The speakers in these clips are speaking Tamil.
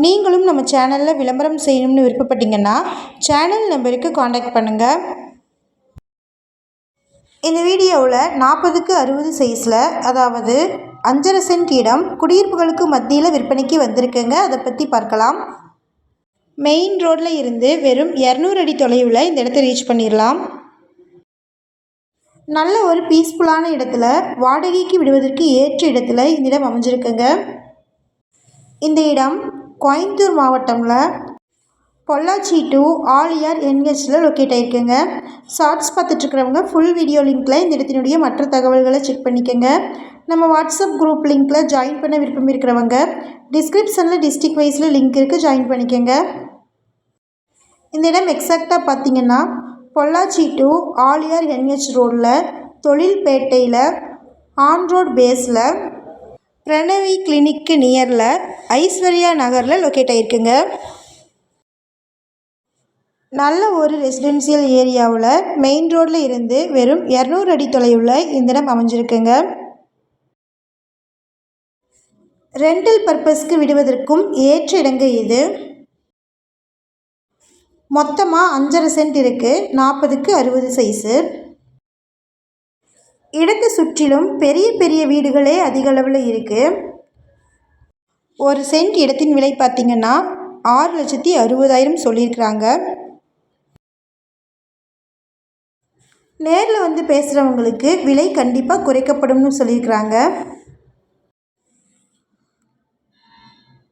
நீங்களும் நம்ம சேனலில் விளம்பரம் செய்யணும்னு விருப்பப்பட்டீங்கன்னா சேனல் நம்பருக்கு காண்டாக்ட் பண்ணுங்கள். இந்த வீடியோவில் 40க்கு 60 சைஸில், அதாவது 5.5 சென்ட் இடம் குடியிருப்புகளுக்கு மத்தியில் விற்பனைக்கு வந்திருக்குங்க. அதை பற்றி பார்க்கலாம். மெயின் ரோட்டில் இருந்து வெறும் 200 அடி தொலைவில் இந்த இடத்த ரீச் பண்ணிடலாம். நல்ல ஒரு பீஸ்ஃபுல்லான இடத்துல, வாடகைக்கு விடுவதற்கு ஏற்ற இடத்துல இந்த இடம் அமைஞ்சிருக்குங்க. இந்த இடம் கோயம்புத்தூர் மாவட்டமில் பொள்ளாச்சி டு ஆலியார் என்ஹெச்சில் லொக்கேட் ஆகிருக்குங்க. ஷார்ட்ஸ் பார்த்துட்ருக்கிறவங்க ஃபுல் வீடியோ லிங்க்கில் இந்த இடத்தினுடைய மற்ற தகவல்களை செக் பண்ணிக்கோங்க. நம்ம வாட்ஸ்அப் குரூப் லிங்க்கில் ஜாயின் பண்ண விருப்பம் இருக்கிறவங்க டிஸ்கிரிப்ஷனில் டிஸ்ட்ரிக்ட் வைஸில் லிங்க் இருக்குது, ஜாயின் பண்ணிக்கோங்க. இந்த இடம் எக்ஸாக்டாக பார்த்திங்கன்னா பொள்ளாச்சி டு ஆலியார் என்ஹெச் ரோடில் தொழில்பேட்டையில் ஆன் ரோட் பேஸில் பிரணவி கிளினிக்கு நியரில் ஐஸ்வர்யா நகரில் லொக்கேட் ஆகிருக்குங்க. நல்ல ஒரு ரெசிடென்சியல் ஏரியாவில் மெயின் ரோடில் இருந்து வெறும் 200 அடி தொலைவில் இந்த இடம் அமைஞ்சிருக்குங்க. ரெண்டல் பர்பஸ்க்கு விடுவதற்கும் ஏற்ற இடங்க இது. மொத்தமாக 5.5 சென்ட் இருக்குது. 40க்கு 60 சைஸு. இடத்தை சுற்றிலும் பெரிய பெரிய வீடுகளே அதிக அளவில் இருக்குது. ஒரு சென்ட் இடத்தின் விலை பார்த்திங்கன்னா 6,60,000 சொல்லியிருக்கிறாங்க. நேரில் வந்து பேசுகிறவங்களுக்கு விலை கண்டிப்பாக குறைக்கப்படும்னு சொல்லியிருக்கிறாங்க.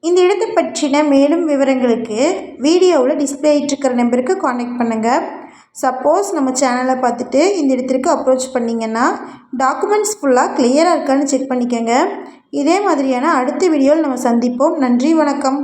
இந்த இடத்தை பற்றின மேலும் விவரங்களுக்கு வீடியோவில் டிஸ்பிளே ஆகிட்டுருக்கிற நம்பருக்கு காண்டாக்ட் பண்ணுங்கள். சப்போஸ் நம்ம சேனலை பார்த்துட்டு இந்த இடத்திற்கு அப்ரோச் பண்ணிங்கன்னா டாக்குமெண்ட்ஸ் ஃபுல்லாக கிளியராக இருக்கான்னு செக் பண்ணிக்கோங்க. இதே மாதிரியான அடுத்த வீடியோவில் நம்ம சந்திப்போம். நன்றி, வணக்கம்.